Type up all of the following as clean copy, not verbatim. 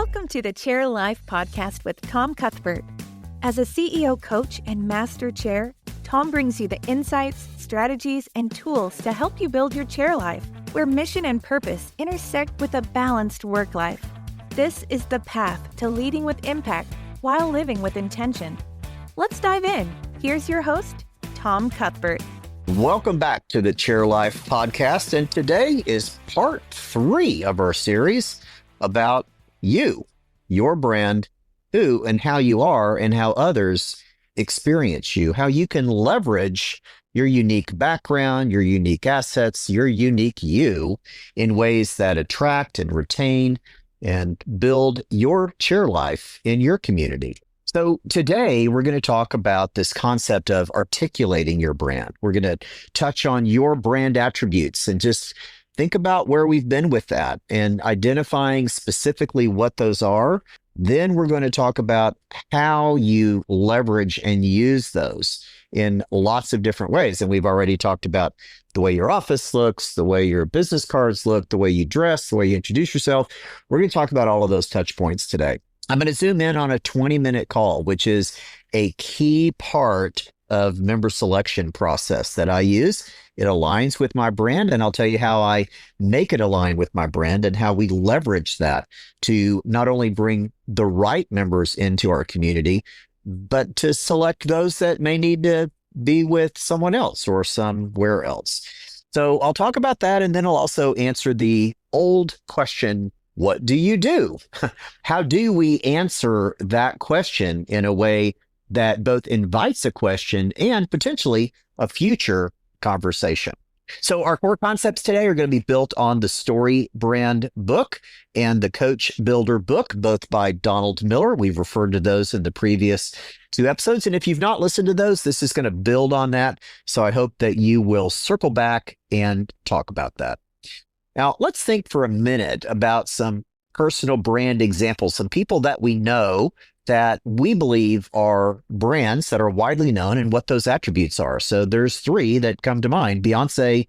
Welcome to the ChairLife podcast with Tom Cuthbert. As a CEO coach and master chair, Tom brings you the insights, strategies, and tools to help you build your chair life, where mission and purpose intersect with a balanced work life. This is the path to leading with impact while living with intention. Let's dive in. Here's your host, Tom Cuthbert. Welcome back to the ChairLife podcast, and today is part 3 of our series about you, your brand, who and how you are, and how others experience you, how you can leverage your unique background, your unique assets, your unique you in ways that attract and retain and build your chair life in your community. So today we're going to talk about this concept of articulating your brand. We're going to touch on your brand attributes and just think about where we've been with that and identifying specifically what those are. Then we're going to talk about how you leverage and use those in lots of different ways. And we've already talked about the way your office looks, the way your business cards look, the way you dress, the way you introduce yourself. We're going to talk about all of those touch points today. I'm going to zoom in on a 20-minute call, which is a key part of member selection process that I use. It aligns with my brand, and I'll tell you how I make it align with my brand and how we leverage that to not only bring the right members into our community, but to select those that may need to be with someone else or somewhere else. So I'll talk about that, and then I'll also answer the old question, what do you do? How do we answer that question in a way that both invites a question and potentially a future conversation? So our core concepts today are going to be built on the Story Brand book and the Coach Builder book, both by Donald Miller. We've referred to those in the previous 2 episodes. And if you've not listened to those, this is going to build on that. So I hope that you will circle back and talk about that. Now, let's think for a minute about some personal brand examples, some people that we know that we believe are brands that are widely known and what those attributes are. So there's 3 that come to mind. Beyonce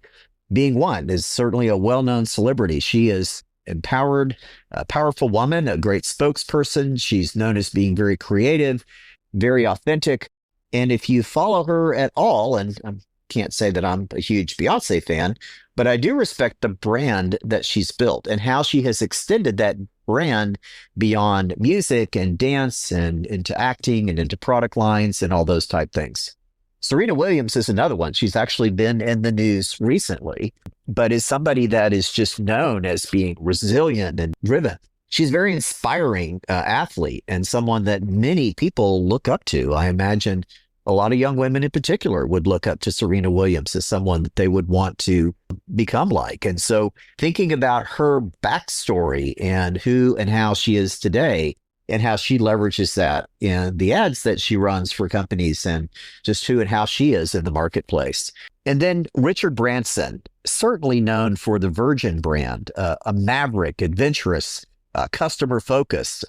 being one is certainly a well-known celebrity. She is empowered, a powerful woman, a great spokesperson. She's known as being very creative, very authentic. And if you follow her at all, and I can't say that I'm a huge Beyonce fan, but I do respect the brand that she's built and how she has extended that brand beyond music and dance and into acting and into product lines and all those type things. Serena Williams is another one. She's actually been in the news recently, but is somebody that is just known as being resilient and driven. She's a very inspiring athlete and someone that many people look up to. I imagine a lot of young women in particular would look up to Serena Williams as someone that they would want to become like. And so thinking about her backstory and who and how she is today and how she leverages that in the ads that she runs for companies and just who and how she is in the marketplace. And then Richard Branson, certainly known for the Virgin brand, a maverick, adventurous, customer focused,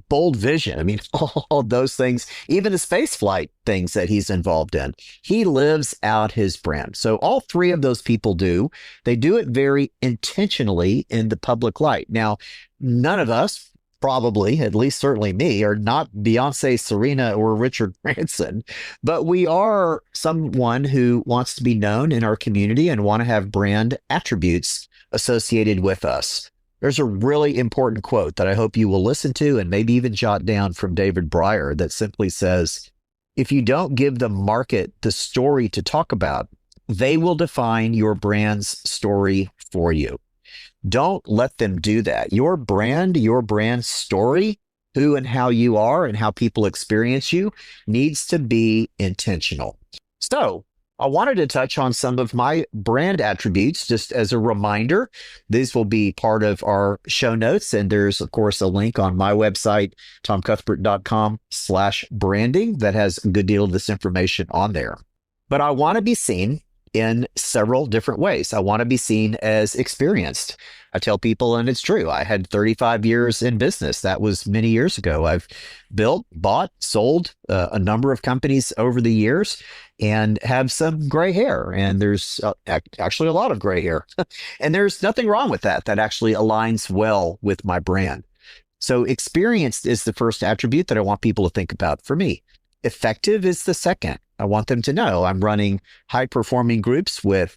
bold vision. I mean, all those things, even the space flight things that he's involved in, he lives out his brand. So all 3 of those people do. They do it very intentionally in the public light. Now, none of us, probably, at least certainly me, are not Beyonce, Serena, or Richard Branson, but we are someone who wants to be known in our community and want to have brand attributes associated with us. There's a really important quote that I hope you will listen to and maybe even jot down from David Breyer that simply says, if you don't give the market the story to talk about, they will define your brand's story for you. Don't let them do that. Your brand story, who and how you are and how people experience you, needs to be intentional. So I wanted to touch on some of my brand attributes just as a reminder. These will be part of our show notes. And there's, of course, a link on my website, tomcuthbert.com/branding, that has a good deal of this information on there. But I want to be seen in several different ways. I want to be seen as experienced. I tell people, and it's true, I had 35 years in business. That was many years ago. I've built, bought, sold a number of companies over the years and have some gray hair. And there's actually a lot of gray hair. And there's nothing wrong with that. That actually aligns well with my brand. So experienced is the first attribute that I want people to think about for me. Effective is the second. I want them to know I'm running high-performing groups with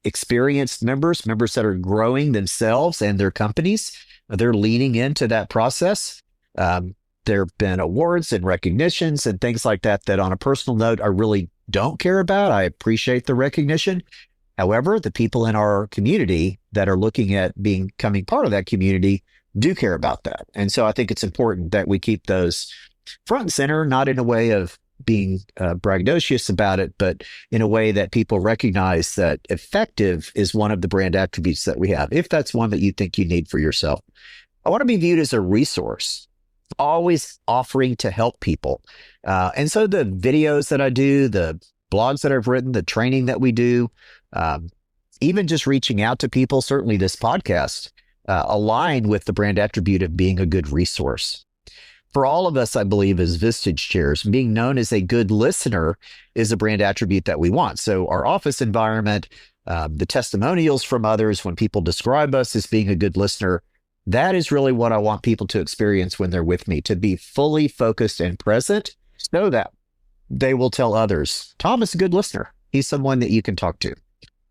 experienced members that are growing themselves and their companies. They're leaning into that process. There have been awards and recognitions and things like that on a personal note, I really don't care about. I appreciate the recognition. However, the people in our community that are looking at becoming part of that community do care about that. And so I think it's important that we keep those front and center, not in a way of being braggadocious about it, but in a way that people recognize that effective is one of the brand attributes that we have, if that's one that you think you need for yourself. I want to be viewed as a resource, always offering to help people. And so the videos that I do, the blogs that I've written, the training that we do, even just reaching out to people, certainly this podcast, align with the brand attribute of being a good resource. For all of us, I believe, as Vistage chairs, being known as a good listener is a brand attribute that we want. So our office environment, the testimonials from others when people describe us as being a good listener, that is really what I want people to experience when they're with me, to be fully focused and present so that they will tell others, Tom is a good listener. He's someone that you can talk to.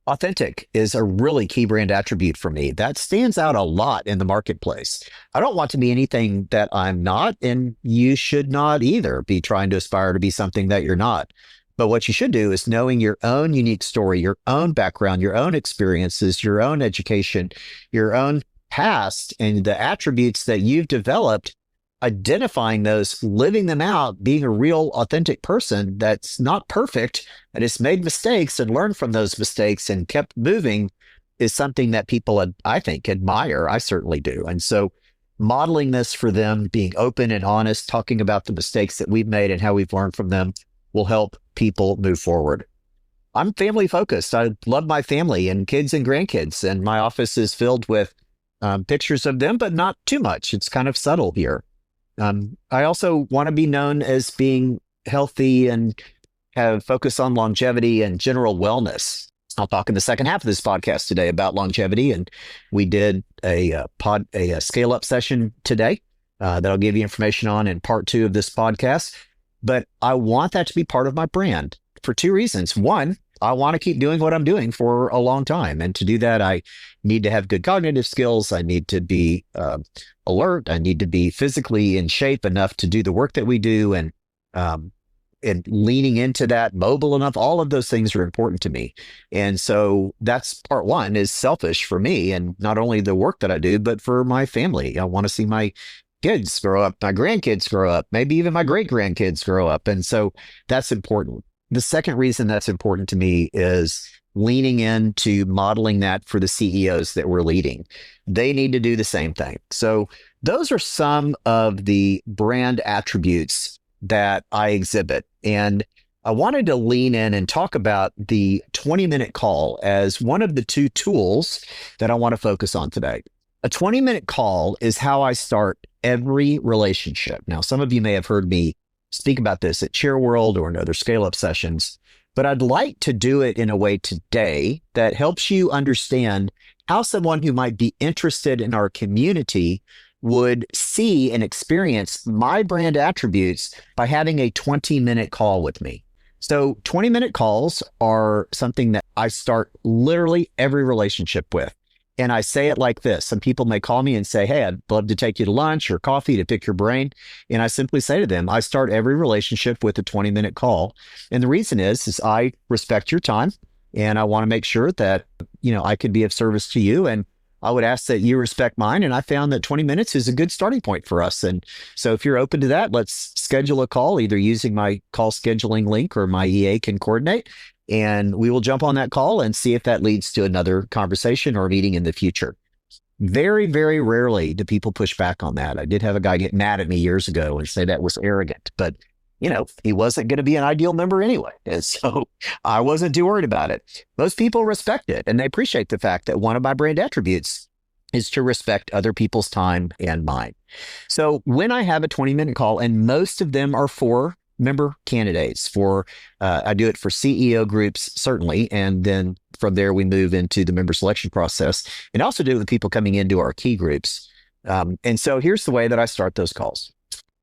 Authentic is a really key brand attribute for me. That stands out a lot in the marketplace. I don't want to be anything that I'm not, and you should not either be trying to aspire to be something that you're not. But what you should do is knowing your own unique story, your own background, your own experiences, your own education, your own past, and the attributes that you've developed, identifying those, living them out, being a real authentic person that's not perfect, that has made mistakes and learned from those mistakes and kept moving is something that people, I think, admire. I certainly do. And so modeling this for them, being open and honest, talking about the mistakes that we've made and how we've learned from them will help people move forward. I'm family focused. I love my family and kids and grandkids, and my office is filled with pictures of them, but not too much. It's kind of subtle here. I also want to be known as being healthy and have focus on longevity and general wellness. I'll talk in the second half of this podcast today about longevity, and we did a scale-up session today that I'll give you information on in part 2 of this podcast. But I want that to be part of my brand for 2 reasons. One, I want to keep doing what I'm doing for a long time. And to do that, I need to have good cognitive skills. I need to be alert. I need to be physically in shape enough to do the work that we do, and leaning into that, mobile enough. All of those things are important to me. And so that's part 1 is selfish for me, and not only the work that I do, but for my family. I want to see my kids grow up, my grandkids grow up, maybe even my great grandkids grow up. And so that's important. The second reason that's important to me is leaning into modeling that for the CEOs that we're leading. They need to do the same thing. So those are some of the brand attributes that I exhibit. And I wanted to lean in and talk about the 20-minute call as one of the 2 tools that I want to focus on today. A 20-minute call is how I start every relationship. Now, some of you may have heard me speak about this at Chair World or in other scale-up sessions, but I'd like to do it in a way today that helps you understand how someone who might be interested in our community would see and experience my brand attributes by having a 20-minute call with me. So 20-minute calls are something that I start literally every relationship with. And I say it like this. Some people may call me and say, hey, I'd love to take you to lunch or coffee to pick your brain. And I simply say to them, I start every relationship with a 20-minute call. And the reason is I respect your time, and I want to make sure that, I could be of service to you. And I would ask that you respect mine. And I found that 20 minutes is a good starting point for us. And so if you're open to that, let's schedule a call, either using my call scheduling link or my EA can coordinate. And we will jump on that call and see if that leads to another conversation or meeting in the future. Very, very rarely do people push back on that. I did have a guy get mad at me years ago and say that was arrogant, but he wasn't going to be an ideal member anyway. And so I wasn't too worried about it. Most people respect it, and they appreciate the fact that one of my brand attributes is to respect other people's time and mine. So when I have a 20-minute call, and most of them are for member candidates, I do it for CEO groups, certainly. And then from there, we move into the member selection process, and also do it with people coming into our key groups. And so here's the way that I start those calls.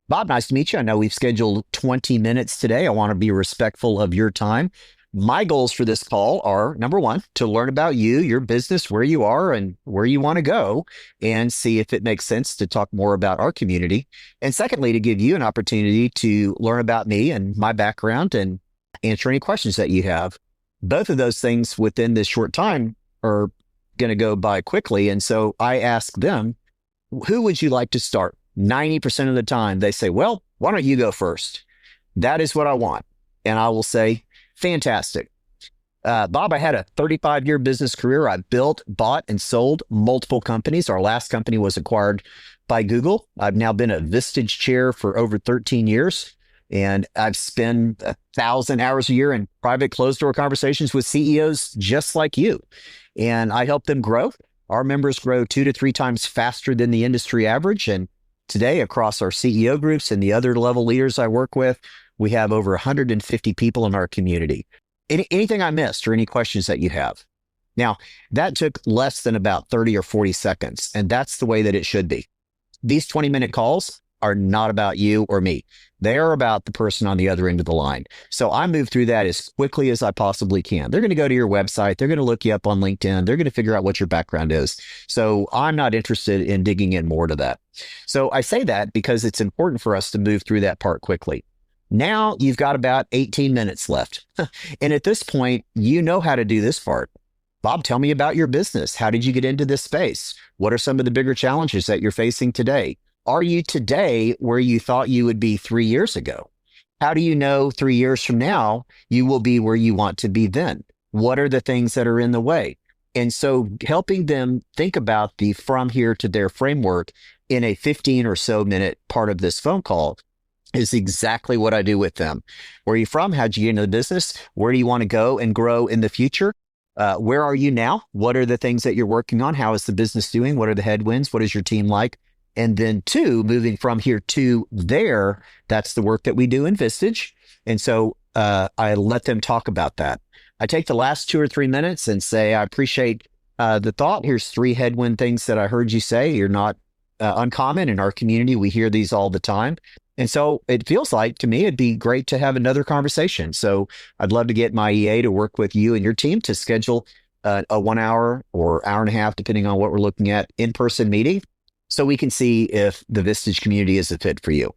Bob, nice to meet you. I know we've scheduled 20 minutes today. I want to be respectful of your time. My goals for this call are, number one, to learn about you, your business, where you are and where you want to go, and see if it makes sense to talk more about our community. And secondly, to give you an opportunity to learn about me and my background and answer any questions that you have. Both of those things within this short time are going to go by quickly. And so I ask them, who would you like to start? 90% of the time they say, well, why don't you go first? That is what I want. And I will say, fantastic. Bob, I had a 35-year business career. I built, bought, and sold multiple companies. Our last company was acquired by Google. I've now been a Vistage chair for over 13 years. And I've spent 1,000 hours a year in private closed-door conversations with CEOs just like you. And I help them grow. Our members grow 2 to 3 times faster than the industry average. And today, across our CEO groups and the other level leaders I work with, we have over 150 people in our community. Anything I missed or any questions that you have? Now, that took less than about 30 or 40 seconds, and that's the way that it should be. These 20-minute calls are not about you or me. They are about the person on the other end of the line. So I move through that as quickly as I possibly can. They're going to go to your website. They're going to look you up on LinkedIn. They're going to figure out what your background is. So I'm not interested in digging in more to that. So I say that because it's important for us to move through that part quickly. Now you've got about 18 minutes left. And at this point, you know how to do this part. Bob, tell me about your business. How did you get into this space? What are some of the bigger challenges that you're facing today? Are you today where you thought you would be 3 years ago? How do you know 3 years from now you will be where you want to be then? What are the things that are in the way? And so helping them think about the from here to there framework in a 15 or so minute part of this phone call is exactly what I do with them. Where are you from? How'd you get into the business? Where do you want to go and grow in the future? Where are you now? What are the things that you're working on? How is the business doing? What are the headwinds? What is your team like? And then 2, moving from here to there, that's the work that we do in Vistage. And so I let them talk about that. I take the last 2 or 3 minutes and say, I appreciate the thought. Here's 3 headwind things that I heard you say. You're not uncommon in our community. We hear these all the time. And so it feels like to me, it'd be great to have another conversation. So I'd love to get my EA to work with you and your team to schedule a 1 hour or hour and a half, depending on what we're looking at, in-person meeting, so we can see if the Vistage community is a fit for you.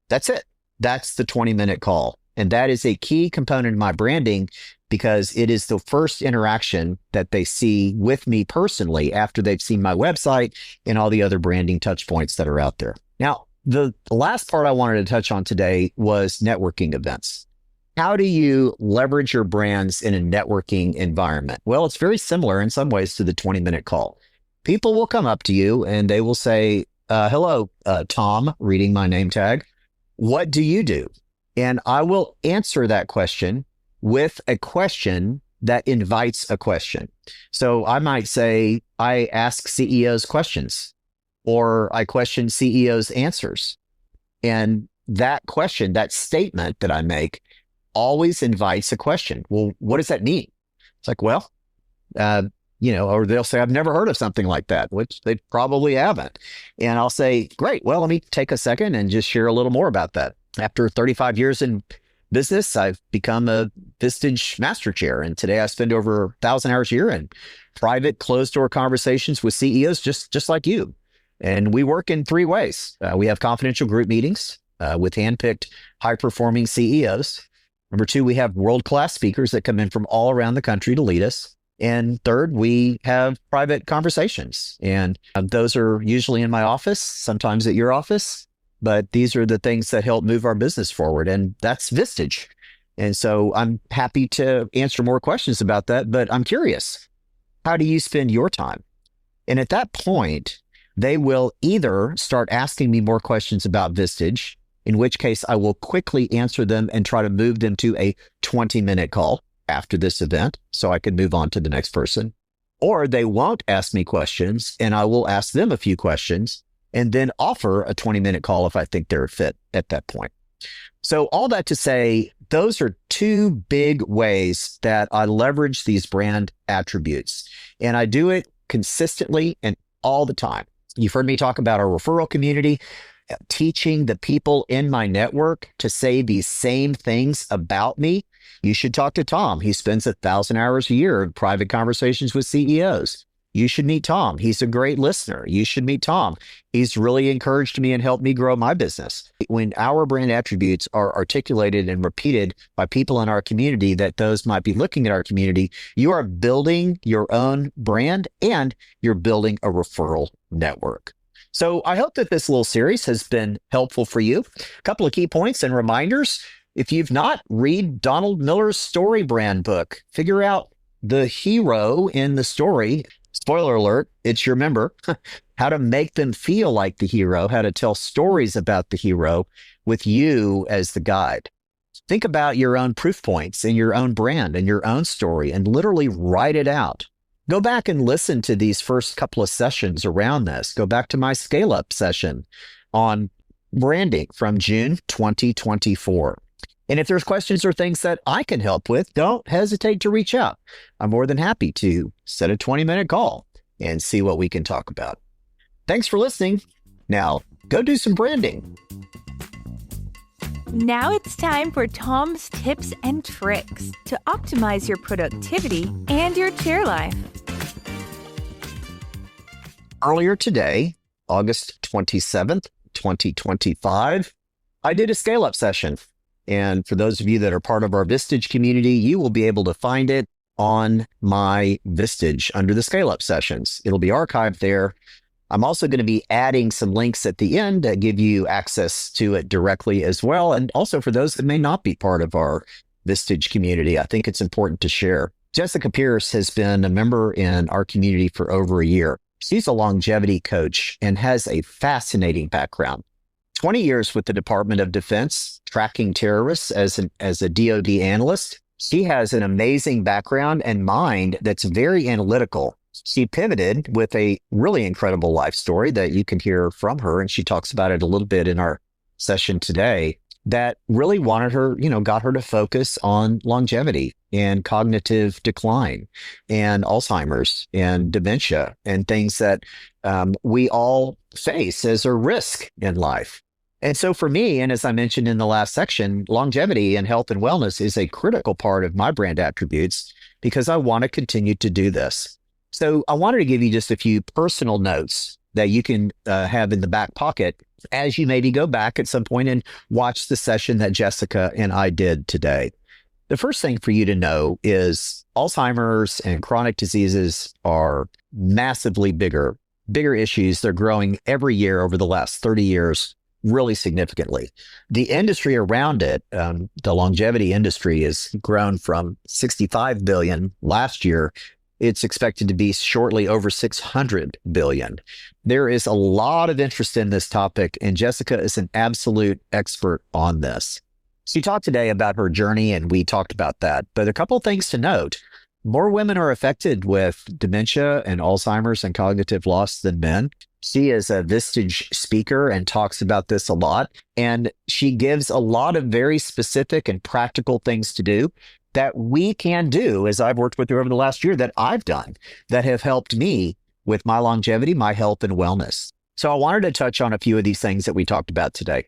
That's it. That's the 20-minute call. And that is a key component of my branding because it is the first interaction that they see with me personally after they've seen my website and all the other branding touch points that are out there. Now, the last part I wanted to touch on today was networking events. How do you leverage your brands in a networking environment? Well, it's very similar in some ways to the 20-minute call. People will come up to you and they will say, hello, Tom, reading my name tag. What do you do? And I will answer that question with a question that invites a question. So I might say, I ask CEOs questions, or I question CEOs' answers. And that question, that statement that I make always invites a question. Well, what does that mean? It's like, well, or they'll say, I've never heard of something like that, which they probably haven't. And I'll say, great, well, let me take a second and just share a little more about that. After 35 years in business, I've become a Vistage master chair. And today I spend over 1,000 hours a year in private closed door conversations with CEOs just like you. And we work in 3 ways. We have confidential group meetings with handpicked high-performing CEOs. Number 2, we have world-class speakers that come in from all around the country to lead us. And 3rd, we have private conversations. And those are usually in my office, sometimes at your office. But these are the things that help move our business forward. And that's Vistage. And so I'm happy to answer more questions about that. But I'm curious, how do you spend your time? And at that point, they will either start asking me more questions about Vistage, in which case I will quickly answer them and try to move them to a 20-minute call after this event so I can move on to the next person. Or they won't ask me questions and I will ask them a few questions and then offer a 20-minute call if I think they're a fit at that point. So all that to say, those are 2 big ways that I leverage these brand attributes. And I do it consistently and all the time. You've heard me talk about our referral community, teaching the people in my network to say these same things about me. You should talk to Tom. He spends 1,000 hours a year in private conversations with CEOs. You should meet Tom. He's a great listener. You should meet Tom. He's really encouraged me and helped me grow my business. When our brand attributes are articulated and repeated by people in our community that those might be looking at our community, you are building your own brand and you're building a referral network. So I hope that this little series has been helpful for you. A couple of key points and reminders. If you've not, read Donald Miller's story brand book. Figure out the hero in the story. Spoiler alert, it's your member. How to make them feel like the hero, how to tell stories about the hero with you as the guide. Think about your own proof points in your own brand and your own story and literally write it out. Go back and listen to these first couple of sessions around this. Go back to my scale up session on branding from June 2024. And if there's questions or things that I can help with, don't hesitate to reach out. I'm more than happy to set a 20-minute call and see what we can talk about. Thanks for listening. Now, go do some branding. Now it's time for Tom's tips and tricks to optimize your productivity and your chair life. Earlier today, August 27th, 2025, I did a scale-up session. And for those of you that are part of our Vistage community, you will be able to find it on my Vistage under the scale-up sessions. It'll be archived there. I'm also going to be adding some links at the end that give you access to it directly as well. And also for those that may not be part of our Vistage community, I think it's important to share. Jessica Pierce has been a member in our community for over a year. She's a longevity coach and has a fascinating background. 20 years with the Department of Defense, tracking terrorists as a DoD analyst. She has an amazing background and mind that's very analytical. She pivoted with a really incredible life story that you can hear from her, and she talks about it a little bit in our session today, that really wanted her, got her to focus on longevity and cognitive decline and Alzheimer's and dementia and things that we all face as a risk in life. And so for me, and as I mentioned in the last section, longevity and health and wellness is a critical part of my brand attributes because I want to continue to do this. So I wanted to give you just a few personal notes that you can have in the back pocket as you maybe go back at some point and watch the session that Jessica and I did today. The first thing for you to know is Alzheimer's and chronic diseases are massively bigger issues. They're growing every year over the last 30 years. Really significantly. The industry around it, the longevity industry, has grown from 65 billion last year. It's expected to be shortly over 600 billion. There is a lot of interest in this topic, and Jessica is an absolute expert on this. She talked today about her journey, and we talked about that. But a couple of things to note. More women are affected with dementia and Alzheimer's and cognitive loss than men. She is a Vistage speaker and talks about this a lot. And she gives a lot of very specific and practical things to do that we can do, as I've worked with her over the last year, that I've done, that have helped me with my longevity, my health, and wellness. So I wanted to touch on a few of these things that we talked about today.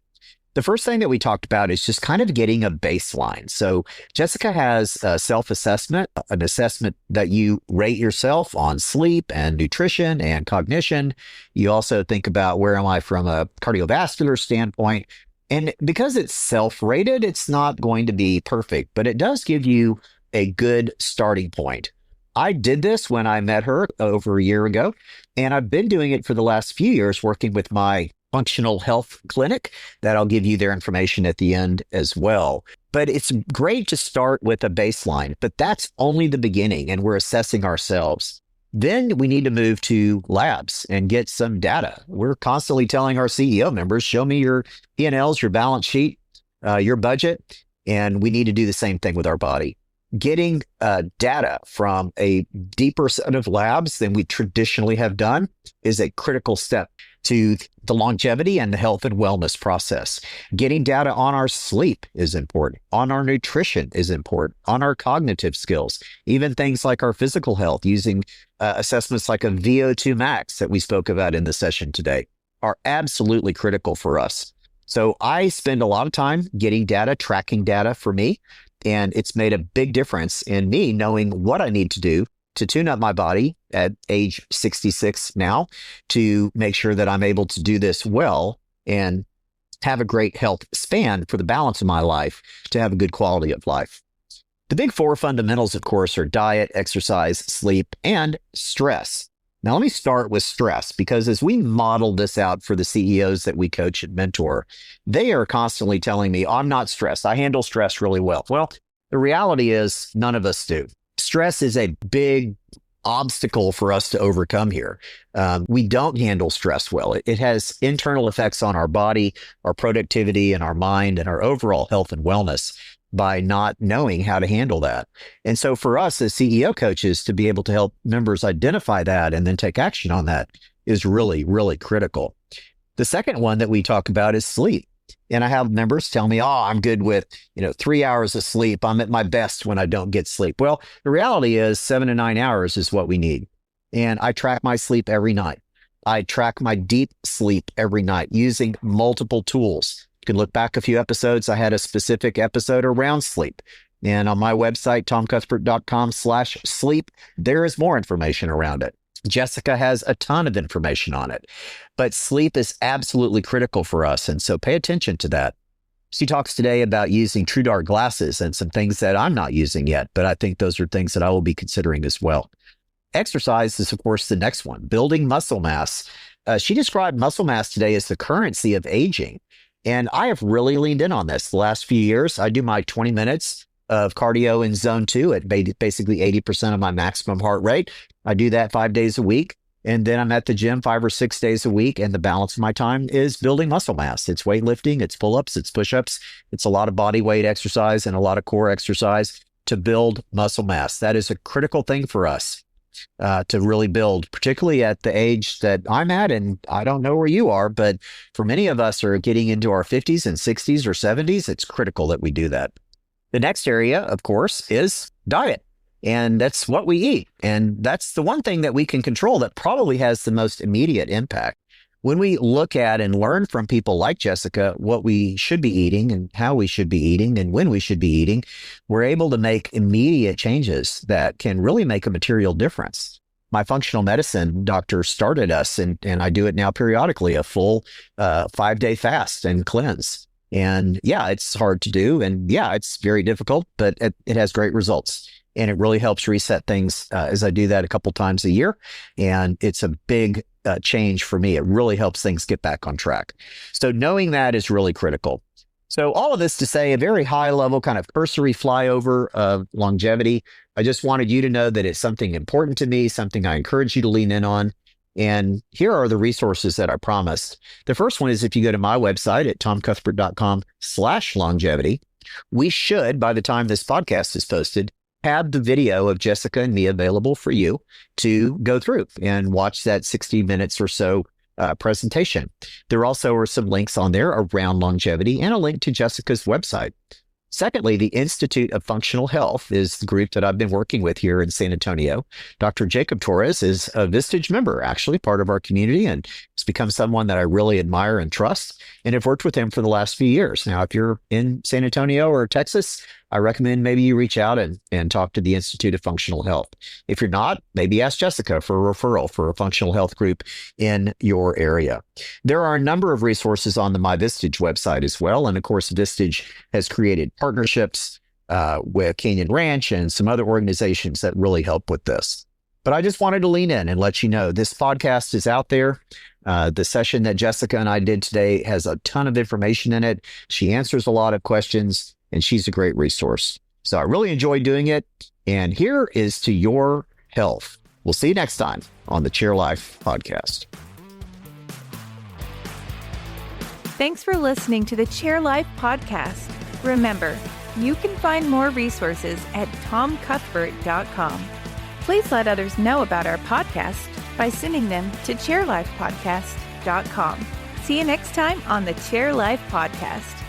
The first thing that we talked about is just kind of getting a baseline. So Jessica has a self-assessment, an assessment that you rate yourself on sleep and nutrition and cognition. You also think about where am I from a cardiovascular standpoint. And because it's self-rated, it's not going to be perfect, but it does give you a good starting point. I did this when I met her over a year ago, and I've been doing it for the last few years working with my functional health clinic that I'll give you their information at the end as well. But it's great to start with a baseline, but that's only the beginning and we're assessing ourselves. Then we need to move to labs and get some data. We're constantly telling our CEO members, show me your P&Ls, your balance sheet, your budget, and we need to do the same thing with our body. getting data from a deeper set of labs than we traditionally have done is a critical step to the longevity and the health and wellness process. Getting data on our sleep is important, on our nutrition is important, on our cognitive skills, even things like our physical health, using assessments like a VO2 max that we spoke about in the session today are absolutely critical for us. So I spend a lot of time getting data, tracking data for me, and it's made a big difference in me knowing what I need to do to tune up my body at age 66 now to make sure that I'm able to do this well and have a great health span for the balance of my life to have a good quality of life. The big four fundamentals, of course, are diet, exercise, sleep, and stress. Now, let me start with stress, because as we model this out for the CEOs that we coach and mentor, they are constantly telling me, I'm not stressed. I handle stress really well. Well, the reality is none of us do. Stress is a big obstacle for us to overcome here. We don't handle stress well. It has internal effects on our body, our productivity, and our mind, and our overall health and wellness by not knowing how to handle that. And so for us as CEO coaches to be able to help members identify that and then take action on that is really, really critical. The second one that we talk about is sleep. And I have members tell me, I'm good with, 3 hours of sleep. I'm at my best when I don't get sleep. Well, the reality is 7 to 9 hours is what we need. And I track my sleep every night. I track my deep sleep every night using multiple tools. You can look back a few episodes. I had a specific episode around sleep. And on my website, tomcuthbert.com/sleep, there is more information around it. Jessica has a ton of information on it. But sleep is absolutely critical for us. And so pay attention to that. She talks today about using True Dark glasses and some things that I'm not using yet, but I think those are things that I will be considering as well. Exercise is, of course, the next one, building muscle mass. She described muscle mass today as the currency of aging. And I have really leaned in on this the last few years. I do my 20 minutes of cardio in zone 2 at basically 80% of my maximum heart rate. I do that 5 days a week. And then I'm at the gym 5 or 6 days a week. And the balance of my time is building muscle mass. It's weightlifting, it's pull-ups, it's push-ups. It's a lot of body weight exercise and a lot of core exercise to build muscle mass. That is a critical thing for us to really build, particularly at the age that I'm at. And I don't know where you are, but for many of us are getting into our 50s and 60s or 70s, it's critical that we do that. The next area, of course, is diet. And that's what we eat. And that's the one thing that we can control that probably has the most immediate impact. When we look at and learn from people like Jessica what we should be eating and how we should be eating and when we should be eating, we're able to make immediate changes that can really make a material difference. My functional medicine doctor started us, and I do it now periodically, a full 5-day fast and cleanse. And yeah, it's hard to do. And yeah, it's very difficult, but it has great results. And it really helps reset things as I do that a couple times a year. And it's a big change for me. It really helps things get back on track. So knowing that is really critical. So all of this to say a very high level kind of cursory flyover of longevity. I just wanted you to know that it's something important to me, something I encourage you to lean in on. And here are the resources that I promised. The first one is if you go to my website at tomcuthbert.com/longevity, we should, by the time this podcast is posted, have the video of Jessica and me available for you to go through and watch that 60 minutes or so presentation. There also are some links on there around longevity and a link to Jessica's website. Secondly, the Institute of Functional Health is the group that I've been working with here in San Antonio. Dr. Jacob Torres is a Vistage member, actually part of our community, and has become someone that I really admire and trust, and have worked with him for the last few years. Now, if you're in San Antonio or Texas, I recommend maybe you reach out and talk to the Institute of Functional Health. If you're not, maybe ask Jessica for a referral for a functional health group in your area. There are a number of resources on the My Vistage website as well. And of course, Vistage has created partnerships with Canyon Ranch and some other organizations that really help with this. But I just wanted to lean in and let you know this podcast is out there. The session that Jessica and I did today has a ton of information in it. She answers a lot of questions, and she's a great resource. So I really enjoyed doing it. And here is to your health. We'll see you next time on the ChairLife podcast. Thanks for listening to the ChairLife podcast. Remember, You can find more resources at tomcuthbert.com. Please let others know about our podcast by sending them to ChairLifePodcast.com. See you next time on the ChairLife Podcast.